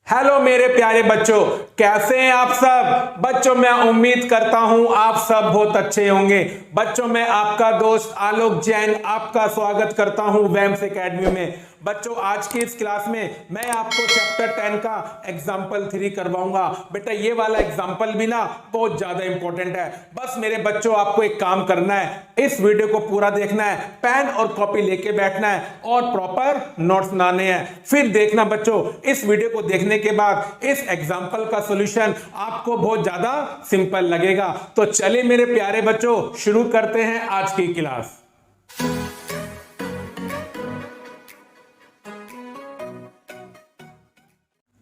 Hello मेरे प्यारे बच्चों, कैसे हैं आप सब। बच्चों मैं उम्मीद करता हूं आप सब बहुत अच्छे होंगे। बच्चों मैं आपका दोस्त आलोक जैन आपका स्वागत करता हूं वैम्स एकेडमी में। बच्चों आज की इस क्लास में मैं आपको चैप्टर 10 का एग्जाम्पल 3 करवाऊंगा। बेटा ये वाला एग्जाम्पल भी ना बहुत ज्यादा इंपॉर्टेंट है। बस मेरे बच्चों आपको एक काम करना है, इस वीडियो को पूरा देखना है, पेन और कॉपी लेके बैठना है और प्रॉपर नोट्स बनाने हैं। फिर देखना बच्चों, इस वीडियो को देखने के बाद इस एग्जाम्पल का सॉल्यूशन आपको बहुत ज्यादा सिंपल लगेगा। तो चलिए मेरे प्यारे बच्चों शुरू करते हैं आज की क्लास।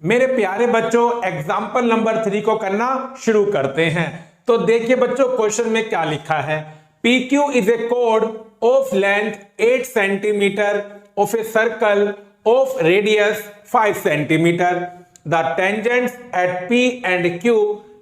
मेरे प्यारे बच्चों एग्जाम्पल नंबर 3 को करना शुरू करते हैं। तो देखिए बच्चों क्वेश्चन में क्या लिखा है। PQ is a code of length 8 centimetre of a circle of radius 5 centimetre. The tangents at P and Q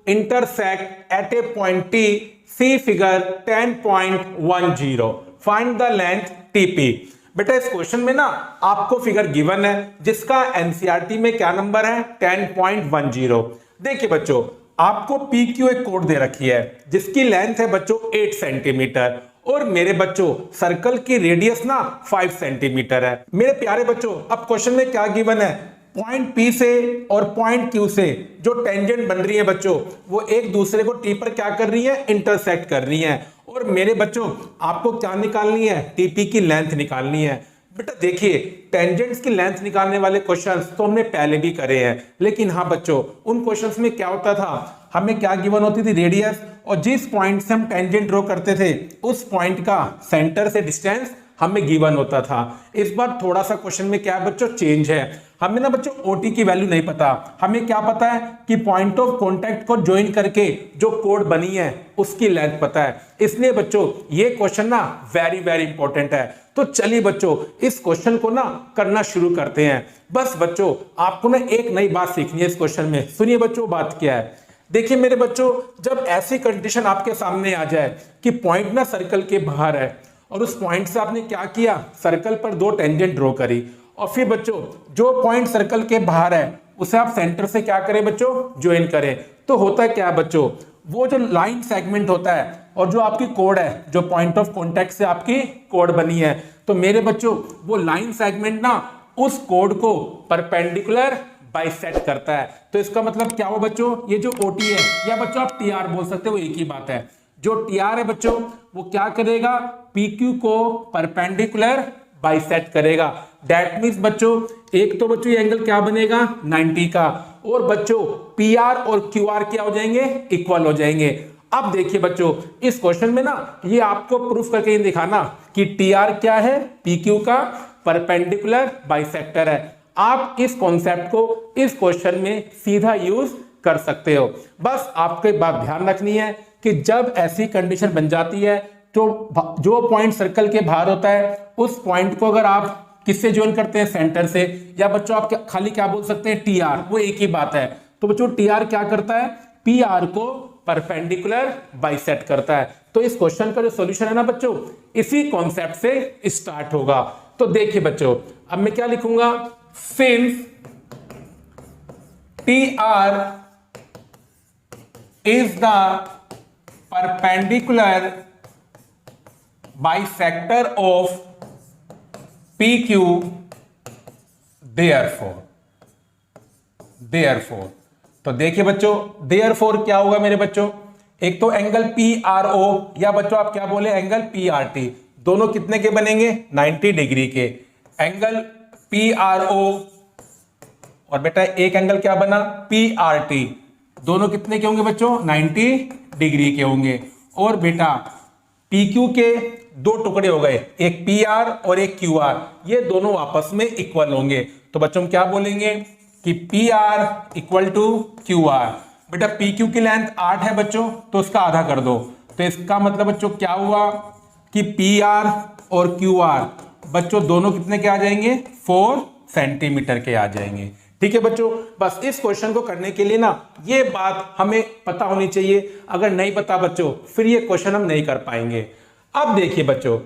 intersect at a point T. See figure 10.10. Find the length TP। बेटा इस question में ना आपको figure given है जिसका NCERT में क्या number है 10.10। देखिए बच्चों आपको PQ एक कोड दे रखी है जिसकी लेंथ है बच्चों 8 सेंटीमीटर और मेरे बच्चों सर्कल की रेडियस ना 5 सेंटीमीटर है। मेरे प्यारे बच्चों अब क्वेश्चन में क्या गिवन है, पॉइंट P से और पॉइंट Q से जो टेंजेंट बन रही है बच्चों वो एक दूसरे को T पर क्या कर रही है, इंटरसेक्ट कर रही है। और मेरे बच्चों आपको क्या निकालनी है, TP की लेंथ निकालनी है। बेटा देखिए टेंजेंट्स की लेंथ निकालने वाले क्वेश्चंस तो हमने पहले भी करे हैं, लेकिन हाँ बच्चों उन क्वेश्चंस में क्या होता था, हमें क्या गिवन होती थी, रेडियस, और जिस पॉइंट से हम टेंजेंट ड्रॉ करते थे उस पॉइंट का सेंटर से डिस्टेंस हमें गिवन होता था। इस बार थोड़ा सा क्वेश्चन में क्या है बच्चों, चेंज है। हमें ना बच्चों OT की वैल्यू नहीं पता, हमें क्या पता है कि पॉइंट ऑफ कांटेक्ट को ज्वाइन करके जो कोड बनी है उसकी लेंथ पता है। इसलिए बच्चों ये क्वेश्चन ना वेरी वेरी इंपॉर्टेंट है। तो चलिए बच्चों इस क्वेश्चन को ना करना शुरू करते हैं। बस बच्चों आपको ना एक नई बात सीखनी है इस क्वेश्चन में। सुनिए बच्चों बात क्या है। देखिए मेरे बच्चों जब ऐसी कंडीशन आपके सामने आ जाए कि पॉइंट ना सर्कल के बाहर है और उस पॉइंट से आपने क्या किया, सर्कल पर दो टेंजेंट ड्रॉ करी, और फिर बच्चों जो पॉइंट सर्कल के बाहर है उसे आप सेंटर से क्या करें बच्चों, ज्वाइन करें। तो होता क्या है बच्चों, वो जो लाइन सेगमेंट होता है और जो आपकी कोड है, जो पॉइंट ऑफ कांटेक्ट से आपकी कोड बनी है, तो मेरे बच्चों वो लाइन सेगमेंट ना उस कोड को परपेंडिकुलर बाइसेक्ट करता है। तो इसका मतलब क्या हुआ बच्चों, ये जो OT है या बच्चों आप TR बोल सकते हो, वो एक ही बात है। जो TR है बच्चों वो क्या करेगा, PQ को परपेंडिकुलर बाइसेक्ट करेगा। दैट मींस बच्चों एक तो बच्चों ये एंगल क्या बनेगा 90 का, और बच्चों PR और QR क्या हो जाएंगे, इक्वल हो जाएंगे। अब देखिए बच्चों इस क्वेश्चन में ना ये आपको प्रूफ करके दिखाना कि TR क्या है, PQ का परपेंडिकुलर बाइसेक्टर है। आप इस कॉन्सेप्ट को इस क्वेश्चन में सीधा यूज कर सकते हो। बस आपको एक बात ध्यान रखनी है कि जब ऐसी कंडीशन बन जाती है तो जो पॉइंट सर्कल के बाहर होता है उस पॉइंट को अगर आप किससे ज्वाइन करते हैं, सेंटर से, या बच्चों आप खाली क्या बोल सकते हैं, TR, वो एक ही बात है। तो बच्चों TR क्या करता है, PR को परपेंडिकुलर बाइसेक्ट करता है। तो इस क्वेश्चन का जो सॉल्यूशन है ना बच्चों इसी कॉन्सेप्ट से स्टार्ट होगा। तो देखिए बच्चों अब मैं क्या लिखूंगा, since TR is the perpendicular bisector of PQ, therefore तो देखिए बच्चों therefore क्या होगा मेरे बच्चों, एक तो एंगल PRO या बच्चों आप क्या बोले एंगल PRT, दोनों कितने के बनेंगे 90 डिग्री के। एंगल PRO और बेटा एक एंगल क्या बना PRT, दोनों कितने के होंगे बच्चों 90 डिग्री के होंगे। और बेटा PQ के दो टुकड़े हो गए, एक PR और एक QR, ये दोनों आपस में इक्वल होंगे। तो बच्चों हम क्या बोलेंगे कि PR इक्वल टू QR। बेटा PQ की लेंथ 8 है बच्चों तो उसका आधा कर दो, तो इसका मतलब बच्चों क्या हुआ कि PR और QR बच्चों दोनों कितने के आ जाएंगे 4 सेंटीमीटर के आ जाएंगे। ठीक है बच्चों, बस इस क्वेश्चन को करने के लिए ना ये बात हमें पता होनी चाहिए। अगर नहीं पता बच्चों फिर ये क्वेश्चन हम नहीं कर पाएंगे। अब देखिए बच्चों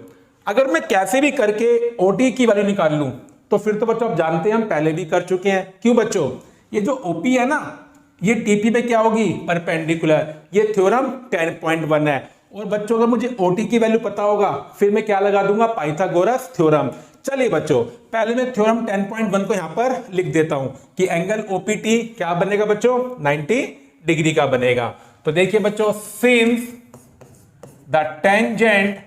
अगर मैं कैसे भी करके OT की वैल्यू निकाल लूं तो फिर तो बच्चों आप जानते हैं हम पहले भी कर चुके हैं। क्यों बच्चों, ये जो ओपी है ना, ये टीपी पे क्या होगी, परपेंडिकुलर। ये थ्योरम 10.1 है। और बच्चों अगर मुझे ओटी की वैल्यू पता होगा फिर मैं क्या लगा दूंगा, पाइथागोरस थ्योरम। चलिए बच्चों, पहले मैं थ्योरम 10.1 को यहां पर लिख देता हूं कि एंगल ओपीटी क्या बनेगा बच्चों, 90 डिग्री का बनेगा। तो देखिए बच्चों, since the tangent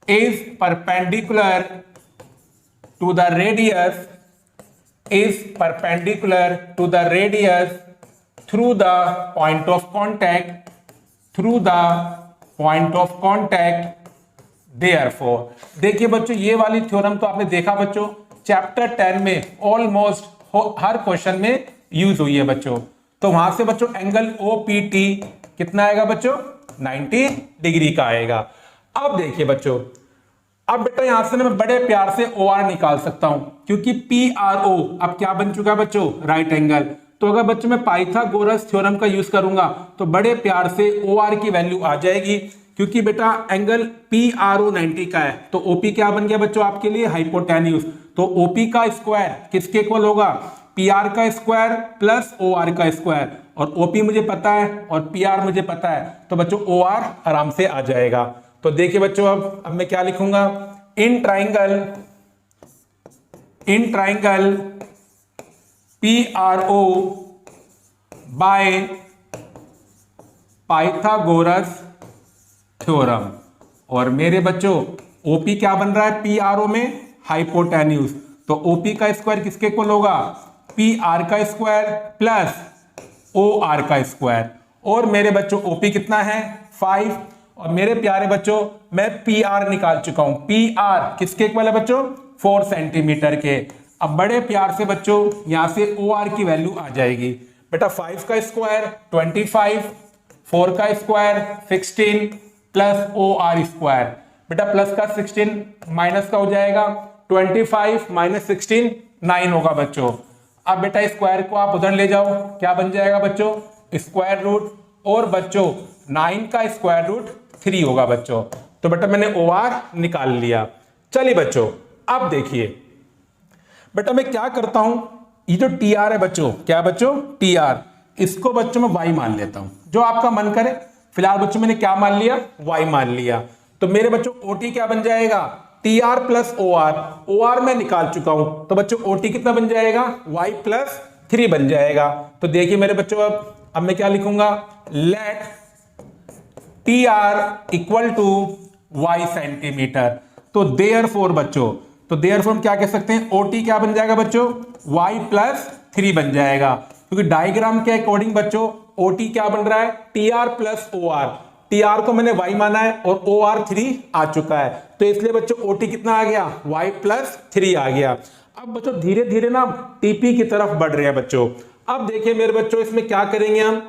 is perpendicular to the radius through the point of contact therefore। देखिए बच्चों, ये वाली थ्योरम तो आपने देखा बच्चों, चैप्टर 10 में ऑलमोस्ट हर क्वेश्चन में यूज हुई है बच्चों। तो वहां से बच्चों एंगल ओपीटी कितना आएगा बच्चों, 90 डिग्री का आएगा। अब देखिए बच्चों, अब बेटा यहां से मैं बड़े प्यार से ओ आर निकाल सकता हूं, क्योंकि पी आर ओ अब क्या बन चुका है बच्चों, राइट एंगल। तो अगर बच्चों मैं पाइथागोरस थ्योरम का यूज करूंगा तो बड़े प्यार से ओ आर की वैल्यू आ जाएगी, क्योंकि बेटा एंगल पी आर ओ 90 का है। तो ओपी क्या बन गया बच्चों आपके लिए, हाइपोटेन्यूज। तो ओपी का स्क्वायर किसके इक्वल होगा, पी आर का स्क्वायर प्लस ओ आर का स्क्वायर। और ओपी मुझे पता है और पी आर मुझे पता है, तो बच्चों ओ आर आराम से आ जाएगा। तो देखिए बच्चों, अब मैं क्या लिखूंगा, in triangle P R O by Pythagoras theorem. और मेरे बच्चों ओपी क्या बन रहा है, पी आर ओ में हाइपोटेन्यूज। तो ओपी का स्क्वायर किसके इक्वल होगा, पी आर का स्क्वायर प्लस ओ आर का स्क्वायर। और मेरे बच्चों ओपी कितना है, 5। और मेरे प्यारे बच्चों मैं पी आर निकाल चुका हूं। पी आर किसके इक्वल है बच्चों, 4 सेंटीमीटर के। अब बड़े प्यार से बच्चों यहां से ओ आर की वैल्यू आ जाएगी। बेटा 5 का स्क्वायर 25, 4 का square 16 plus O R square. बेटा प्लस का 16 माइनस का हो जाएगा, 25 माइनस 16 9 होगा बच्चों। अब बेटा स्क्वायर को आप उधर ले जाओ, क्या बन जाएगा बच्चों, स्क्वायर रूट। और बच्चों 9 का स्क्वायर रूट 3 होगा बच्चों। तो बेटा मैंने ओ आर निकाल लिया। चलिए बच्चों, अब देखिए बेटा मैं क्या करता हूं, ये जो टी आर है बच्चों, क्या बच्चों, टी आर, इसको बच्चों मैं वाई मान लेता हूं, जो आपका मन करे। फिलहाल बच्चों मैंने क्या मान लिया, वाई मान लिया। तो मेरे बच्चों ओटी क्या बन जाएगा, T R plus O R. O R मैं निकाल चुका हूं, तो बच्चों ओटी कितना बन जाएगा, वाई प्लस 3 बन जाएगा। तो देखिए मेरे बच्चों, अब मैं क्या लिखूंगा, let T R equal to Y centimetre. तो देयरफॉर बच्चों, तो देयरफॉर हम क्या कह सकते हैं, ओटी क्या बन जाएगा बच्चों, वाई प्लस 3 बन जाएगा। क्योंकि डायग्राम के अकॉर्डिंग बच्चों ओटी क्या बन रहा है, T R plus O R. T R को मैंने वाई माना है और ओ आर 3 आ चुका है, तो इसलिए बच्चों ओटी कितना आ गया, वाई प्लस 3 आ गया। अब बच्चों धीरे धीरे ना टीपी की तरफ बढ़ रहे हैं बच्चों। अब देखिए मेरे बच्चों, इसमें क्या करेंगे हम,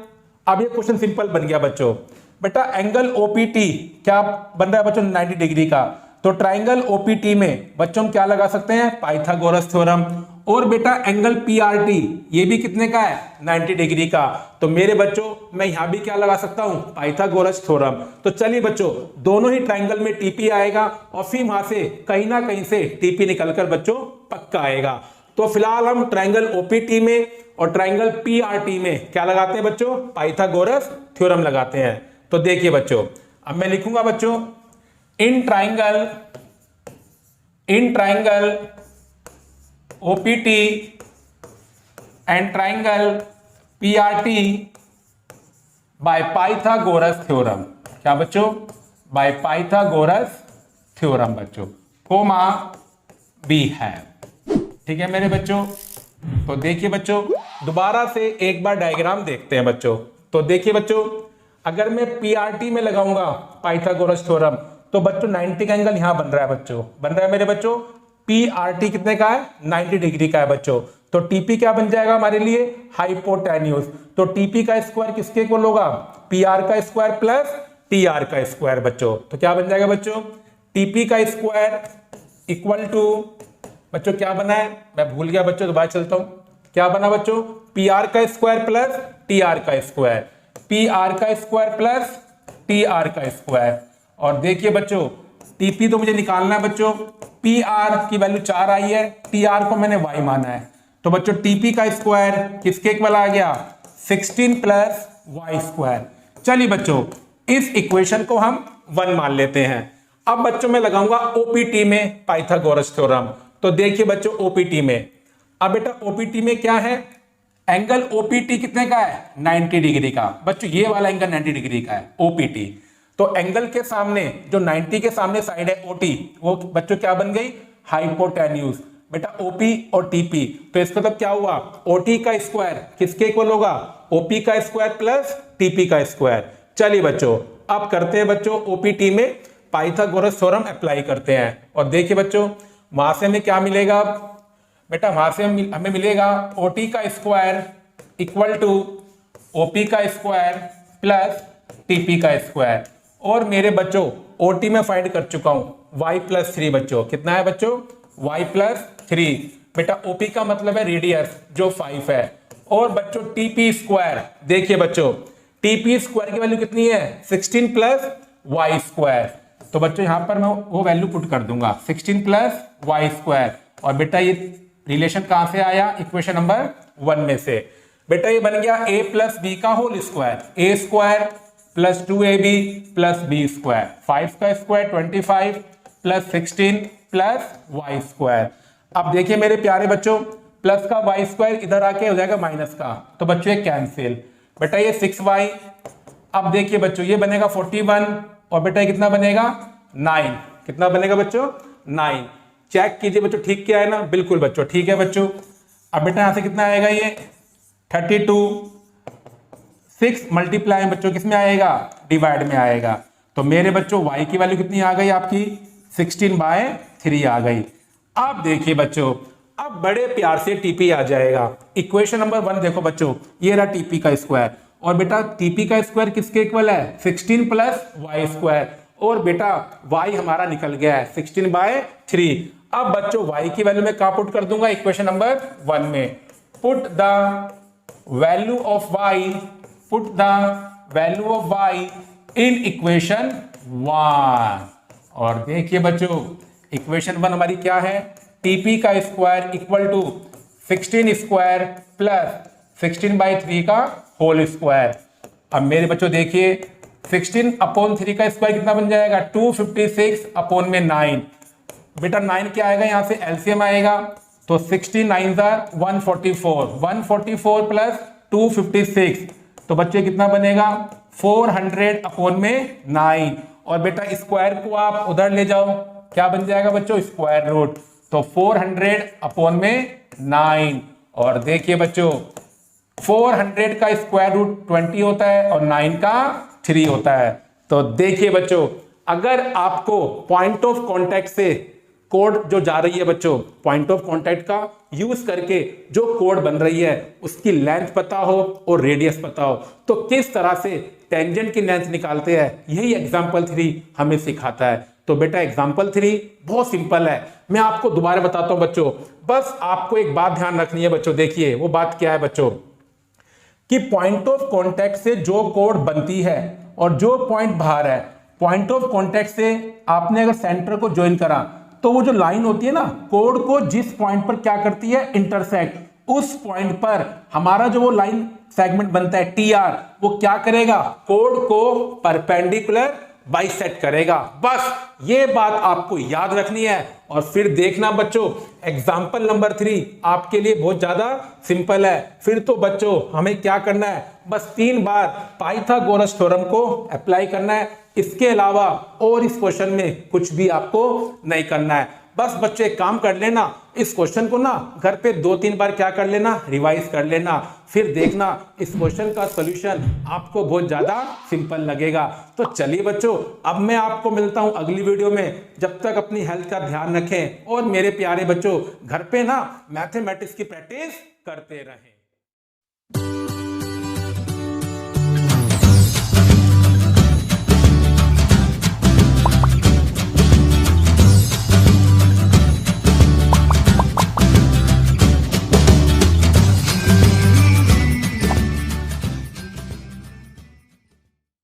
अब ये क्वेश्चन सिंपल बन गया बच्चों। बेटा एंगल ओपीटी क्या बन रहा है बच्चों, 90 डिग्री का। तो ट्राइंगल ओपीटी में बच्चों हम क्या लगा सकते हैं, पाइथागोरस थ्योरम। और बेटा एंगल पीआरटी ये भी कितने का है, 90 डिग्री का। तो मेरे बच्चों मैं यहां भी क्या लगा सकता हूं, पाइथागोरस थ्योरम। तो चलिए बच्चों, दोनों ही ट्राइंगल में टीपी आएगा और फिर वहां से कहीं ना कहीं से टीपी निकलकर बच्चों पक्का आएगा। तो फिलहाल हम ट्राइंगल ओपीटी में और ट्राइंगल पीआरटी में क्या लगाते हैं बच्चों, पाइथागोरस थ्योरम लगाते हैं। तो देखिए बच्चों, अब मैं लिखूंगा बच्चों, in triangle OPT and triangle PRT bye Pythagoras theorem. क्या बच्चों, बाय पाइथागोरस थ्योरम बच्चों, कोमा बी है। ठीक है मेरे बच्चों। तो देखिए बच्चों, दोबारा से एक बार डायग्राम देखते हैं बच्चों। तो देखिए बच्चों, अगर मैं पीआरटी में लगाऊंगा पाइथागोरस थ्योरम, तो बच्चों 90 का एंगल यहां बन रहा है बच्चों, बन रहा है मेरे बच्चों। पीआरटी कितने का है, 90 डिग्री का है बच्चों। तो टीपी क्या बन जाएगा हमारे लिए, हाइपोटेन्यूज। तो टीपी का स्क्वायर किसके इक्वल होगा, पीआर का स्क्वायर प्लस टीआर का स्क्वायर बच्चों। तो क्या बन जाएगा बच्चों, टीपी का स्क्वायर इक्वल टू बच्चों क्या बना है, मैं भूल गया बच्चों, दोबारा चलता हूं। क्या बना बच्चों, पीआर का स्क्वायर प्लस टीआर का स्क्वायर, पीआर का स्क्वायर प्लस टीआर का स्क्वायर। और देखिए बच्चों, टीपी तो मुझे निकालना है बच्चों, पी आर की वैल्यू 4 आई है, टी आर को मैंने y माना है, तो बच्चों टीपी का स्क्वायर किसके इक्वल आ गया 16 प्लस वाई स्क्वायर। चलिए बच्चों इस इक्वेशन को हम 1 मान लेते हैं। अब बच्चों मैं लगाऊंगा ओपीटी में पाइथागोरस थ्योरम। तो देखिए बच्चों ओपीटी में, अब बेटा ओपीटी में क्या है, एंगल ओपीटी कितने का है 90 डिग्री का। बच्चों ये वाला एंगल 90 डिग्री का है ओपीटी। तो एंगल के सामने जो 90 के सामने साइड है ओटी, वो बच्चों क्या बन गई हाइपोटेन्यूज। बेटा ओपी और टीपी, तो इसका मतलब क्या हुआ ओटी का स्क्वायर किसके इक्वल होगा ओपी का स्क्वायर प्लस टीपी का स्क्वायर। चलिए बच्चों अब करते हैं बच्चों ओपीटी में पाइथागोरस थ्योरम अप्लाई करते हैं। और देखिए बच्चों वहां से हमें क्या मिलेगा, बेटा वहां से हमें मिलेगा ओटी का स्क्वायर इक्वल टू ओपी का स्क्वायर प्लस टीपी का स्क्वायर। और मेरे बच्चों ओटी में फाइंड कर चुका हूं y प्लस 3। बच्चों कितना है बच्चों y प्लस 3। बेटा ओपी का मतलब है रेडियस जो 5 है। और बच्चों टीपी स्क्वायर, देखिए बच्चों टीपी स्क्वायर की वैल्यू कितनी है 16 प्लस वाई स्क्वायर। तो बच्चों यहां पर मैं वो वैल्यू पुट कर दूंगा 16 प्लस वाई स्क्वायर। और बेटा ये रिलेशन कहां से आया इक्वेशन नंबर 1 में से। बेटा ये बन गया a प्लस बी का whole square, a square plus 2ab plus B square, 5 का square 25 plus 16 plus Y square. अब देखिए मेरे प्यारे बच्चों प्लस का वाई स्क्वायर इधर आके हो जाएगा माइनस का, तो बच्चों ये कैंसिल। बेटा ये 6y, अब देखिए बच्चों ये बनेगा 41 और बेटा ये कितना बनेगा 9। कितना बनेगा बच्चों 9। चेक कीजिए बच्चों ठीक क्या है ना, बिल्कुल बच्चों ठीक है बच्चों। अब बेटा यहां से कितना आएगा ये 32, 6 मल्टीप्लाई बच्चों किस में आएगा डिवाइड में आएगा। तो मेरे बच्चों y की वैल्यू कितनी आ गई आपकी 16/3 आ गई। अब देखिए बच्चों अब बड़े प्यार से टीपी आ जाएगा। इक्वेशन नंबर 1 देखो बच्चों ये रहा टीपी का स्क्वायर। और बेटा टीपी का स्क्वायर किसके इक्वल है 16 प्लस वाई स्क्वायर। और बेटा y हमारा निकल गया है 16/3। अब बच्चों y की वैल्यू में कहां पुट कर दूंगा इक्वेशन नंबर 1 में। Put the value of y, put the value of y in equation 1। और देखिए बच्चों इक्वेशन 1 हमारी क्या है टीपी का square equal to 16 square plus 16/3 का होल स्क्वायर। अब मेरे बच्चों देखिए 16/3 का स्क्वायर कितना बन जाएगा 256/9। बेटा 9 क्या आएगा यहां से एलसीएम आएगा, तो 16 9 144, 144 प्लस 256, तो बच्चे कितना बनेगा 400/9। और बेटा स्क्वायर को आप उधर ले जाओ क्या बन जाएगा बच्चों स्क्वायर रूट, तो 400/9। और देखिए बच्चों 400 का स्क्वायर रूट 20 होता है और 9 का 3 होता है। तो देखिए बच्चों अगर आपको पॉइंट ऑफ कांटेक्ट से कोड जो जा रही है बच्चों पॉइंट ऑफ कांटेक्ट का यूज करके जो कोड बन रही है उसकी लेंथ पता हो और रेडियस पता हो तो किस तरह से टेंजेंट की लेंथ निकालते हैं यही एग्जांपल 3 हमें सिखाता है। तो बेटा एग्जांपल 3 बहुत सिंपल है, मैं आपको दोबारा बताता हूं बच्चों। बस आपको एक बात ध्यान रखनी है बच्चों, देखिए वो बात क्या है बच्चों कि पॉइंट ऑफ कांटेक्ट से जो कोड बनती है और जो पॉइंट बाहर है, पॉइंट ऑफ कांटेक्ट से आपने अगर सेंटर को ज्वाइन करा तो वो जो लाइन होती है ना कोड को जिस पॉइंट पर क्या करती है इंटरसेक्ट, उस पॉइंट पर हमारा जो वो लाइन सेगमेंट बनता है टीआर वो क्या करेगा कोड को परपेंडिकुलर बाइसेक्ट करेगा। बस ये बात आपको याद रखनी है और फिर देखना बच्चों एग्जाम्पल नंबर 3 आपके लिए बहुत ज्यादा सिंपल है। फिर तो बच्चों हमें क्या करना है बस 3 बार पाइथागोरस थ्योरम को अप्लाई करना है, इसके अलावा और इस क्वेश्चन में कुछ भी आपको नहीं करना है। बस बच्चे काम कर लेना, इस क्वेश्चन को ना घर पे 2-3 बार क्या कर लेना रिवाइज कर लेना, फिर देखना इस क्वेश्चन का सॉल्यूशन आपको बहुत ज्यादा सिंपल लगेगा। तो चलिए बच्चों अब मैं आपको मिलता हूं अगली वीडियो में, जब तक अपनी हेल्थ का ध्यान रखें और मेरे प्यारे बच्चों घर पे ना मैथमेटिक्स की प्रैक्टिस करते रहें।